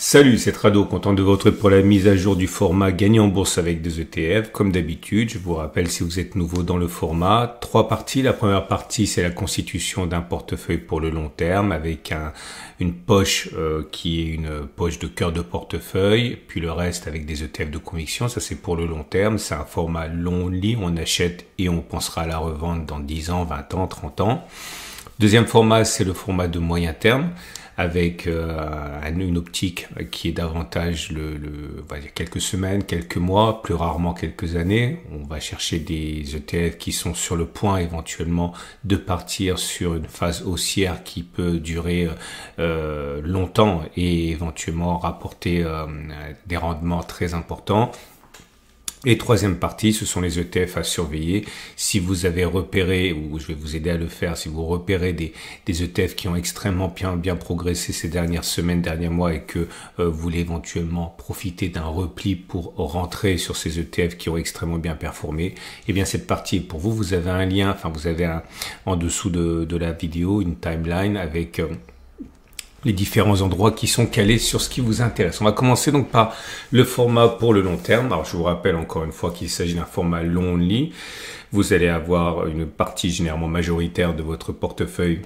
Salut, c'est Rado, content de vous retrouver pour la mise à jour du format gagner en bourse avec des ETF. Comme d'habitude, je vous rappelle si vous êtes nouveau dans le format, 3 parties. La première partie, c'est la constitution d'un portefeuille pour le long terme avec une poche qui est une poche de cœur de portefeuille, puis le reste avec des ETF de conviction. Ça, c'est pour le long terme. C'est un format long only, on achète et on pensera à la revente dans 10 ans, 20 ans, 30 ans. Deuxième format, c'est le format de moyen terme, avec une optique qui est davantage on va dire quelques semaines, quelques mois, plus rarement quelques années. On va chercher des ETF qui sont sur le point éventuellement de partir sur une phase haussière qui peut durer longtemps et éventuellement rapporter des rendements très importants. Et troisième partie, ce sont les ETF à surveiller. Si vous avez repéré, ou je vais vous aider à le faire, si vous repérez des ETF qui ont extrêmement bien progressé ces dernières semaines, derniers mois et que vous voulez éventuellement profiter d'un repli pour rentrer sur ces ETF qui ont extrêmement bien performé, eh bien cette partie est pour vous. Vous avez un lien, vous avez en dessous de la vidéo une timeline avec les différents endroits qui sont calés sur ce qui vous intéresse. On va commencer donc par le format pour le long terme. Alors je vous rappelle encore une fois qu'il s'agit d'un format long only. Vous allez avoir une partie généralement majoritaire de votre portefeuille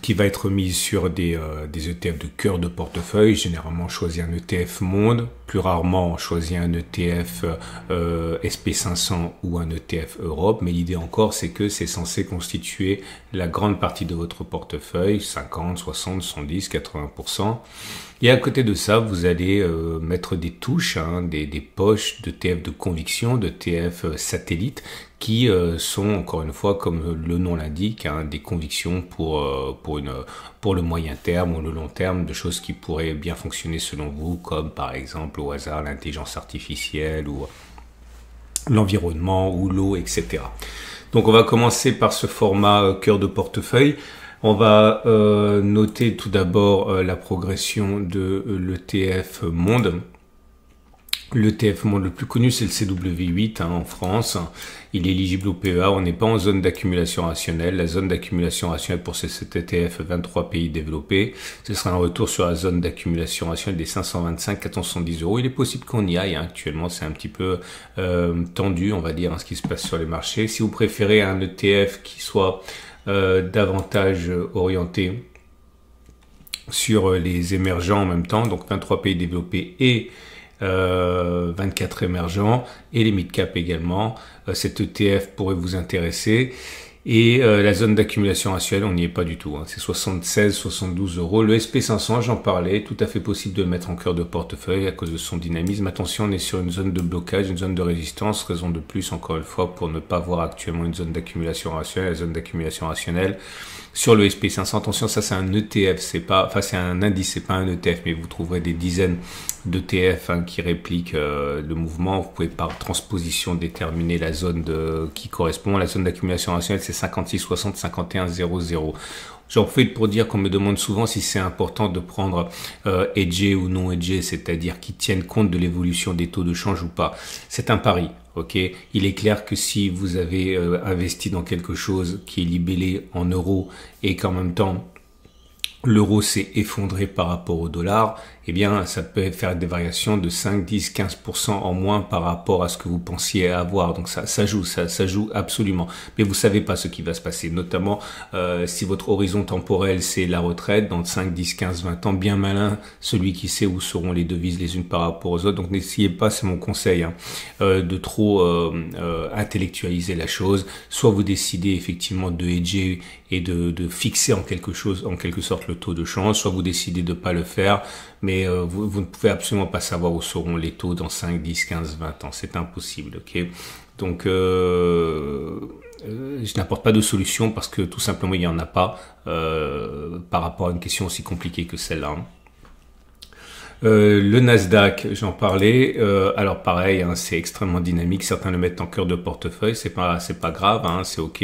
qui va être mise sur des ETF de cœur de portefeuille. Généralement, on choisit un ETF monde. Plus rarement, on choisit un ETF SP500 ou un ETF Europe. Mais l'idée encore, c'est que c'est censé constituer la grande partie de votre portefeuille, 50, 60, 70, 80%. Et à côté de ça, vous allez mettre des touches, des poches d'ETF de conviction, d'ETF satellites, qui sont, encore une fois, comme le nom l'indique, des convictions pour le moyen terme ou le long terme, de choses qui pourraient bien fonctionner selon vous, comme par exemple au hasard l'intelligence artificielle ou l'environnement ou l'eau, etc. Donc on va commencer par ce format cœur de portefeuille. On va noter tout d'abord la progression de l'ETF monde. L'ETF monde le plus connu, c'est le CW8 en France. Il est éligible au PEA. On n'est pas en zone d'accumulation rationnelle. La zone d'accumulation rationnelle pour cet ETF 23 pays développés, ce sera un retour sur la zone d'accumulation rationnelle des 525-470 euros. Il est possible qu'on y aille. Actuellement, c'est un petit peu tendu, on va dire, ce qui se passe sur les marchés. Si vous préférez un ETF qui soit davantage orienté sur les émergents en même temps, donc 23 pays développés et 24 émergents et les mid-cap également. Cet ETF pourrait vous intéresser. Et la zone d'accumulation rationnelle, on n'y est pas du tout. C'est 76-72 euros. Le SP500, j'en parlais, tout à fait possible de le mettre en cœur de portefeuille à cause de son dynamisme. Attention, on est sur une zone de blocage, une zone de résistance. Raison de plus, encore une fois, pour ne pas voir actuellement une zone d'accumulation rationnelle. La zone d'accumulation rationnelle sur le SP500, attention, ça c'est un ETF, c'est un indice, c'est pas un ETF, mais vous trouverez des dizaines d'ETF qui répliquent le mouvement. Vous pouvez par transposition déterminer la zone qui correspond. La zone d'accumulation rationnelle, c'est 56, 60, 51, 00. J'en profite pour dire qu'on me demande souvent si c'est important de prendre hedgé ou non hedgé, c'est-à-dire qui tiennent compte de l'évolution des taux de change ou pas. C'est un pari. Ok, il est clair que si vous avez investi dans quelque chose qui est libellé en euros et qu'en même temps l'euro s'est effondré par rapport au dollar, eh bien, ça peut faire des variations de 5, 10, 15% en moins par rapport à ce que vous pensiez avoir. Donc ça joue absolument. Mais vous savez pas ce qui va se passer, notamment si votre horizon temporel c'est la retraite dans 5, 10, 15, 20 ans. Bien malin celui qui sait où seront les devises les unes par rapport aux autres. Donc n'essayez pas, c'est mon conseil, de trop intellectualiser la chose. Soit vous décidez effectivement de hedger et de fixer en quelque sorte le taux de change, soit vous décidez de pas le faire, mais vous ne pouvez absolument pas savoir où seront les taux dans 5, 10, 15, 20 ans. C'est impossible, ok? Donc, je n'apporte pas de solution parce que tout simplement, il n'y en a pas par rapport à une question aussi compliquée que celle-là. Le Nasdaq, j'en parlais. Alors pareil, c'est extrêmement dynamique. Certains le mettent en cœur de portefeuille. C'est pas grave, c'est ok.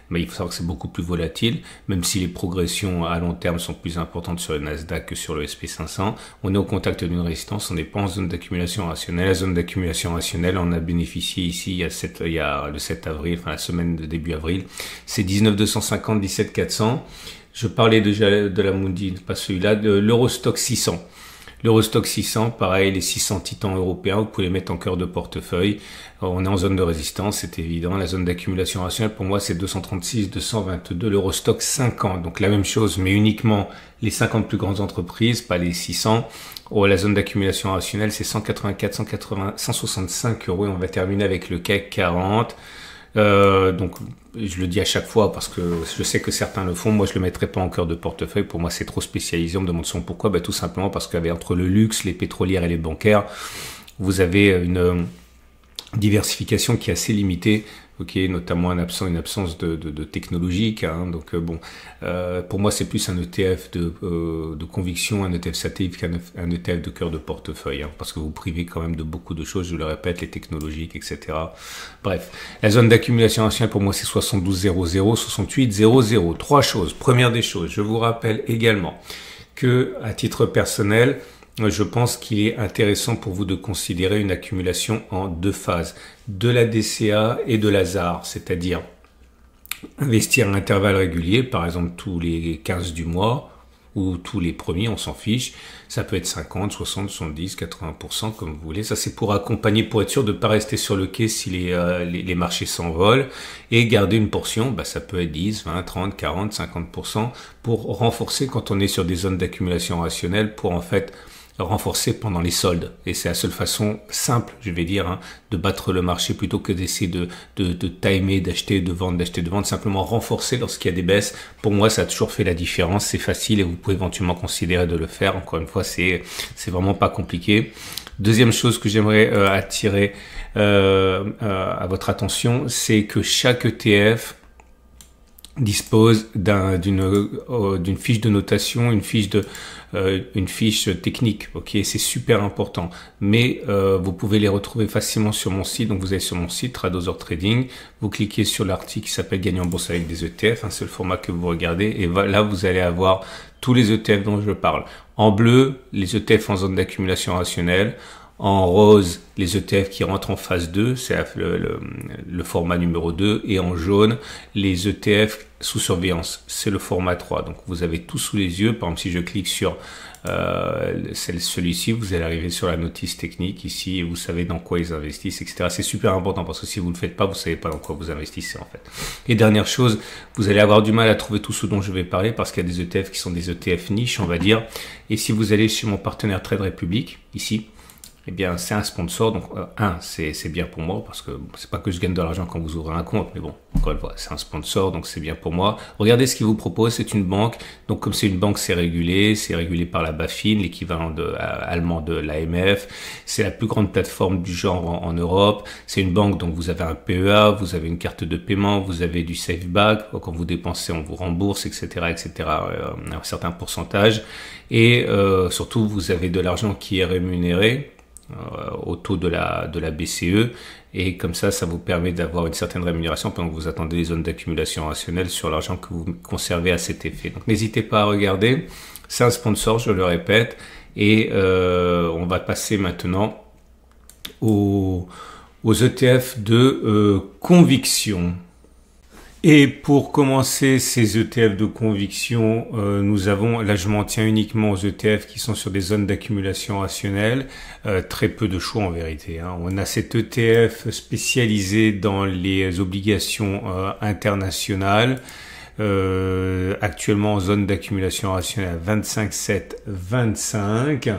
Mais il faut savoir que c'est beaucoup plus volatile, même si les progressions à long terme sont plus importantes sur le Nasdaq que sur le SP500. On est au contact d'une résistance. On n'est pas en zone d'accumulation rationnelle. La zone d'accumulation rationnelle, on a bénéficié ici il y a le 7 avril, la semaine de début avril. C'est 19,250, 17,400. Je parlais déjà de la Mundi, pas celui-là, de l'Eurostock 600. L'Eurostoxx 600, pareil, les 600 titans européens, vous pouvez les mettre en cœur de portefeuille. On est en zone de résistance, c'est évident. La zone d'accumulation rationnelle, pour moi, c'est 236, 222. L'Eurostoxx 50, donc la même chose, mais uniquement les 50 plus grandes entreprises, pas les 600. La zone d'accumulation rationnelle, c'est 184, 180, 165 euros. Et on va terminer avec le CAC 40. Donc je le dis à chaque fois parce que je sais que certains le font. Moi je le mettrai pas en cœur de portefeuille, pour moi c'est trop spécialisé. On me demande souvent pourquoi. Tout simplement parce qu'entre le luxe, les pétrolières et les bancaires, vous avez une diversification qui est assez limitée, notamment une absence de technologique, donc pour moi c'est plus un ETF de conviction, un ETF satellite qu'un ETF de cœur de portefeuille, parce que vous privez quand même de beaucoup de choses, je le répète, les technologiques, etc. Bref, la zone d'accumulation rationnelle pour moi c'est 72,00, 68,00. Trois choses. Première des choses, je vous rappelle également que à titre personnel, je pense qu'il est intéressant pour vous de considérer une accumulation en deux phases, de la DCA et de la ZAR, c'est-à-dire investir à intervalles réguliers, par exemple tous les 15 du mois ou tous les premiers, on s'en fiche. Ça peut être 50, 60, 70, 80%, comme vous voulez. Ça, c'est pour accompagner, pour être sûr de ne pas rester sur le quai si les marchés s'envolent, et garder une portion, ça peut être 10, 20, 30, 40, 50%, pour renforcer quand on est sur des zones d'accumulation rationnelle, pour en fait renforcer pendant les soldes. Et c'est la seule façon simple, je vais dire, de battre le marché plutôt que d'essayer de timer, d'acheter, de vendre, simplement renforcer lorsqu'il y a des baisses. Pour moi, ça a toujours fait la différence. C'est facile et vous pouvez éventuellement considérer de le faire. Encore une fois, c'est vraiment pas compliqué. Deuxième chose que j'aimerais attirer à votre attention, c'est que chaque ETF dispose d'une fiche de notation, une fiche technique, c'est super important. Mais vous pouvez les retrouver facilement sur mon site. Donc vous allez sur mon site Tradosaur Trading, vous cliquez sur l'article qui s'appelle Gagner en bourse avec des ETF, c'est le format que vous regardez, et là vous allez avoir tous les ETF dont je parle. En bleu, les ETF en zone d'accumulation rationnelle. En rose, les ETF qui rentrent en phase 2, c'est le format numéro 2. Et en jaune, les ETF sous surveillance, c'est le format 3. Donc vous avez tout sous les yeux. Par exemple, si je clique sur celui-ci, vous allez arriver sur la notice technique ici et vous savez dans quoi ils investissent, etc. C'est super important parce que si vous ne le faites pas, vous ne savez pas dans quoi vous investissez en fait. Et dernière chose, vous allez avoir du mal à trouver tout ce dont je vais parler parce qu'il y a des ETF qui sont des ETF niches, on va dire. Et si vous allez chez mon partenaire Trade Republic, ici, eh bien, c'est un sponsor, donc c'est bien pour moi, parce que c'est pas que je gagne de l'argent quand vous ouvrez un compte, mais bon, encore une fois, c'est un sponsor, donc c'est bien pour moi. Regardez ce qu'il vous propose, c'est une banque, donc comme c'est une banque, c'est régulé par la BaFin, l'équivalent allemand de l'AMF, c'est la plus grande plateforme du genre en Europe, c'est une banque, donc vous avez un PEA, vous avez une carte de paiement, vous avez du SafeBack, quand vous dépensez, on vous rembourse, etc., un certain pourcentage, et surtout, vous avez de l'argent qui est rémunéré, au taux de la BCE, et comme ça vous permet d'avoir une certaine rémunération pendant que vous attendez les zones d'accumulation rationnelle sur l'argent que vous conservez à cet effet. Donc n'hésitez pas à regarder, c'est un sponsor, je le répète, et on va passer maintenant aux ETF de conviction. Et pour commencer ces ETF de conviction, nous avons, là je m'en tiens uniquement aux ETF qui sont sur des zones d'accumulation rationnelle, très peu de choix en vérité. On a cet ETF spécialisé dans les obligations internationales, actuellement en zone d'accumulation rationnelle à 25,725.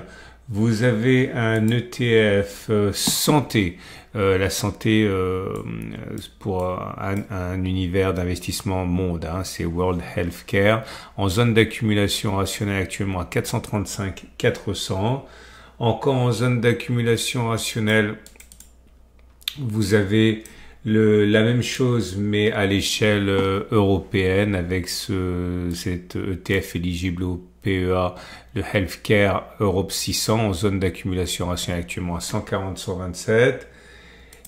Vous avez un ETF santé. La santé pour un univers d'investissement monde, c'est World Healthcare, en zone d'accumulation rationnelle actuellement à 435,400. Encore en zone d'accumulation rationnelle, vous avez la même chose mais à l'échelle européenne avec cet ETF éligible au PEA, le Healthcare Europe 600 en zone d'accumulation rationnelle actuellement à 140,127.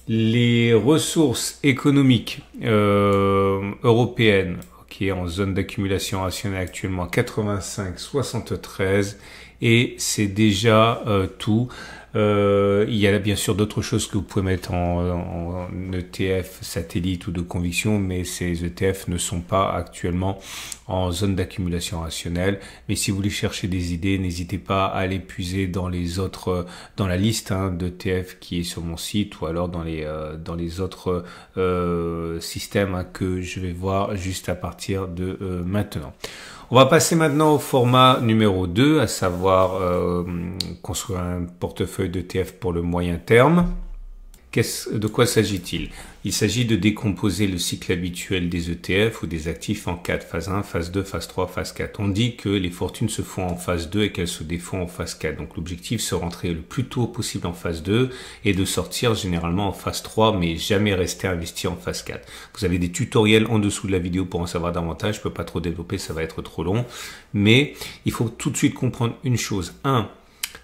Les ressources économiques européennes, en zone d'accumulation rationnelle actuellement 85,73, et c'est déjà tout. Il y a bien sûr d'autres choses que vous pouvez mettre en ETF satellite ou de conviction, mais ces ETF ne sont pas actuellement en zone d'accumulation rationnelle. Mais si vous voulez chercher des idées, n'hésitez pas à les puiser dans les autres, dans la liste d'ETF qui est sur mon site, ou alors dans les autres systèmes que je vais voir juste à partir de maintenant. On va passer maintenant au format numéro 2, à savoir construire un portefeuille d'ETF pour le moyen terme. De quoi s'agit-il? Il s'agit de décomposer le cycle habituel des ETF ou des actifs en 4, phase 1, phase 2, phase 3, phase 4. On dit que les fortunes se font en phase 2 et qu'elles se défont en phase 4. Donc l'objectif, c'est de rentrer le plus tôt possible en phase 2 et de sortir généralement en phase 3, mais jamais rester investi en phase 4. Vous avez des tutoriels en dessous de la vidéo pour en savoir davantage. Je peux pas trop développer, ça va être trop long. Mais il faut tout de suite comprendre une chose.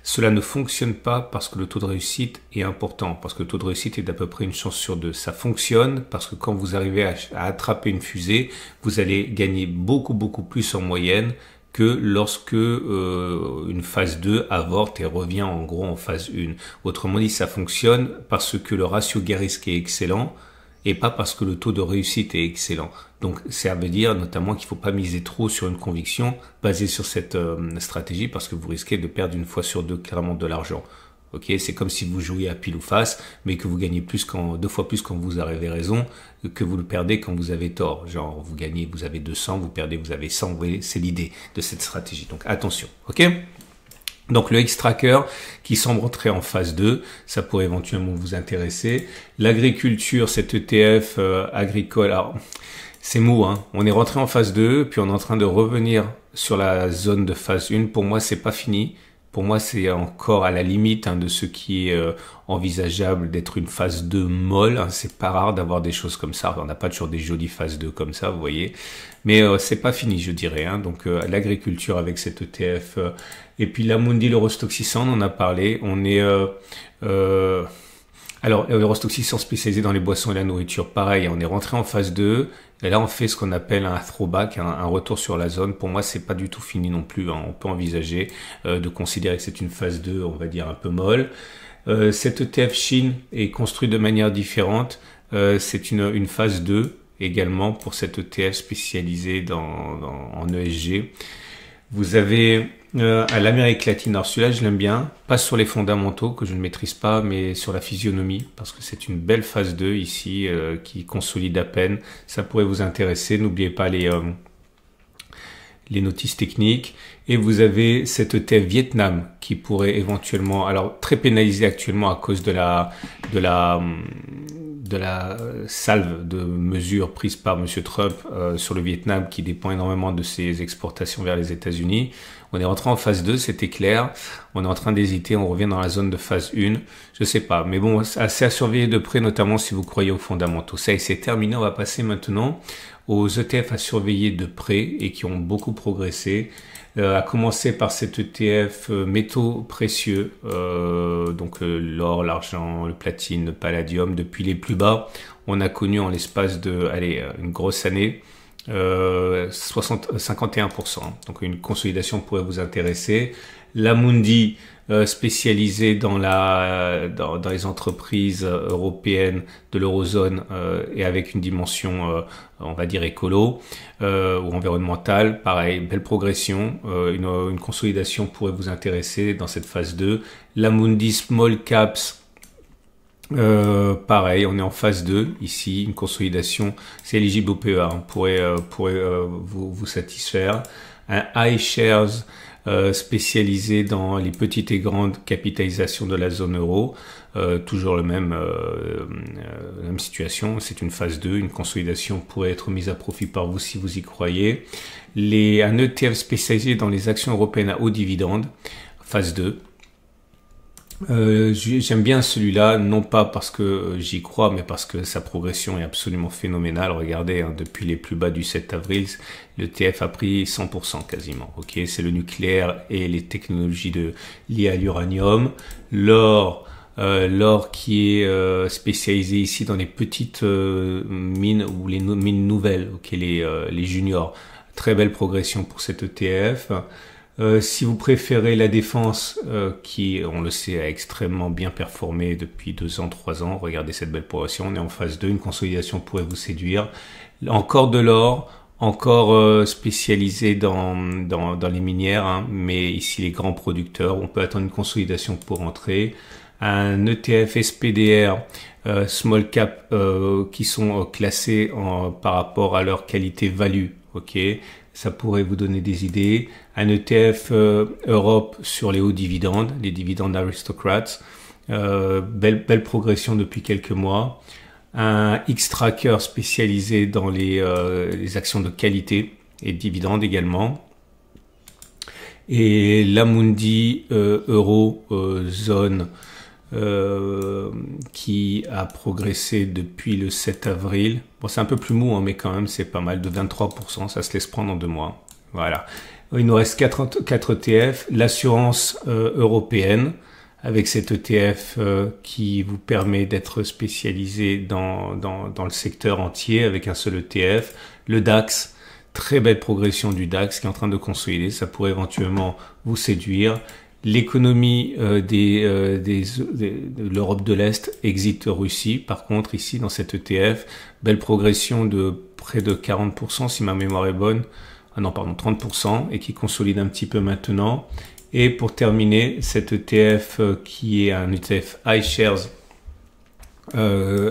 Cela ne fonctionne pas parce que le taux de réussite est important, parce que le taux de réussite est d'à peu près 1 chance sur 2. Ça fonctionne parce que quand vous arrivez à attraper une fusée, vous allez gagner beaucoup plus en moyenne que lorsque une phase 2 avorte et revient en gros en phase 1. Autrement dit, ça fonctionne parce que le ratio gain-risque est excellent et pas parce que le taux de réussite est excellent. Donc ça veut dire notamment qu'il ne faut pas miser trop sur une conviction basée sur cette stratégie, parce que vous risquez de perdre une fois sur deux clairement de l'argent. Ok, c'est comme si vous jouiez à pile ou face, mais que vous gagnez deux fois plus quand vous avez raison que vous le perdez quand vous avez tort. Genre vous gagnez, vous avez 200, vous perdez, vous avez 100. Vous voyez, c'est l'idée de cette stratégie. Donc attention, ok? Donc le X-Tracker qui semble rentrer en phase 2, ça pourrait éventuellement vous intéresser. L'agriculture, cet ETF agricole, alors c'est mou, hein. On est rentré en phase 2, puis on est en train de revenir sur la zone de phase 1. Pour moi, c'est pas fini. Pour moi, c'est encore à la limite de ce qui est envisageable d'être une phase 2 molle. C'est pas rare d'avoir des choses comme ça. On n'a pas toujours des jolies phases 2 comme ça, vous voyez. Mais c'est pas fini, je dirais. Donc l'agriculture avec cet ETF. Et puis l'Amundi, l'Eurostoxx, on en a parlé. On est... alors, l'Eurostoxx spécialisé dans les boissons et la nourriture, pareil, on est rentré en phase 2. Et là, on fait ce qu'on appelle un throwback, un retour sur la zone. Pour moi, c'est pas du tout fini non plus. On peut envisager de considérer que c'est une phase 2, on va dire un peu molle. Cet ETF Chine est construit de manière différente. C'est une phase 2 également pour cet ETF spécialisé en ESG. Vous avez à l'Amérique latine, alors celui-là je l'aime bien, pas sur les fondamentaux que je ne maîtrise pas, mais sur la physionomie, parce que c'est une belle phase 2 ici qui consolide à peine. Ça pourrait vous intéresser. N'oubliez pas les notices techniques. Et vous avez cet ETF Vietnam qui pourrait éventuellement, alors très pénalisé actuellement à cause de la salve de mesures prises par M. Trump sur le Vietnam, qui dépend énormément de ses exportations vers les États-Unis. On est rentré en phase 2, c'était clair. On est en train d'hésiter, on revient dans la zone de phase 1. Je sais pas, mais bon, assez à surveiller de près, notamment si vous croyez aux fondamentaux. Ça, c'est terminé. On va passer maintenant aux ETF à surveiller de près et qui ont beaucoup progressé. À commencer par cet ETF métaux précieux, donc l'or, l'argent, le platine, le palladium. Depuis les plus bas, on a connu en l'espace de une grosse année 51%. Donc une consolidation pourrait vous intéresser. L'Amundi spécialisé dans les entreprises européennes de l'eurozone et avec une dimension on va dire écolo ou environnementale, pareil, belle progression. Une consolidation pourrait vous intéresser dans cette phase 2. L'Amundi Small Caps, pareil, on est en phase 2 ici, une consolidation, c'est éligible au PEA, pourrait vous satisfaire. Un iShares spécialisé dans les petites et grandes capitalisations de la zone euro, toujours la même situation, c'est une phase 2, une consolidation pourrait être mise à profit par vous si vous y croyez. Un ETF spécialisé dans les actions européennes à haut dividende, phase 2. J'aime bien celui-là, non pas parce que j'y crois, mais parce que sa progression est absolument phénoménale. Regardez, depuis les plus bas du 7 avril, le TF a pris 100% quasiment. Ok, c'est le nucléaire et les technologies liées à l'uranium. L'or qui est spécialisé ici dans les petites mines ou les mines nouvelles, ok, les juniors. Très belle progression pour cet ETF. Si vous préférez la défense, qui, on le sait, a extrêmement bien performé depuis 2 ans, 3 ans, regardez cette belle progression, on est en phase 2, une consolidation pourrait vous séduire. Encore de l'or, encore spécialisé dans les minières, hein, mais ici les grands producteurs, on peut attendre une consolidation pour entrer. Un ETF SPDR small cap qui sont classés par rapport à leur qualité value, ok, ça pourrait vous donner des idées. Un ETF Europe sur les hauts dividendes, les dividendes aristocrats, belle progression depuis quelques mois. Un X-Tracker spécialisé dans les actions de qualité et dividendes également. Et l'Amundi Euro Zone qui a progressé depuis le 7 avril. Bon, c'est un peu plus mou, hein, mais quand même, c'est pas mal, de 23%. Ça se laisse prendre en 2 mois. Voilà. Il nous reste 4 ETF. L'assurance européenne, avec cet ETF qui vous permet d'être spécialisé dans le secteur entier avec un seul ETF. Le DAX, très belle progression du DAX qui est en train de consolider. Ça pourrait éventuellement vous séduire. L'économie de l'Europe de l'Est, exit Russie. Par contre, ici, dans cet ETF, belle progression de près de 40%, si ma mémoire est bonne. Ah non, pardon, 30%, et qui consolide un petit peu maintenant. Et pour terminer, cet ETF qui est un ETF iShares,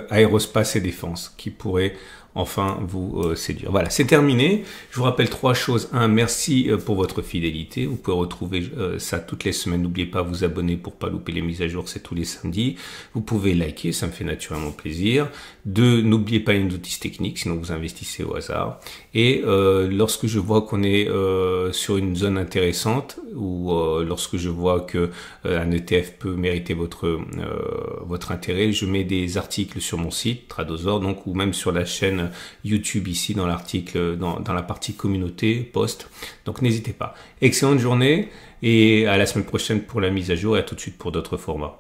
aérospace et défense, qui pourrait enfin vous séduire. Voilà, c'est terminé. Je vous rappelle 3 choses. 1, merci pour votre fidélité. Vous pouvez retrouver ça toutes les semaines. N'oubliez pas de vous abonner pour pas louper les mises à jour. C'est tous les samedis. Vous pouvez liker, ça me fait naturellement plaisir. 2, n'oubliez pas les notices techniques, sinon vous investissez au hasard. Et lorsque je vois qu'on est sur une zone intéressante, ou lorsque je vois que un ETF peut mériter votre intérêt, je mets des articles sur mon site Tradosor, donc, ou même sur la chaîne YouTube ici dans l'article, dans la partie communauté, post. Donc n'hésitez pas. Excellente journée et à la semaine prochaine pour la mise à jour et à tout de suite pour d'autres formats.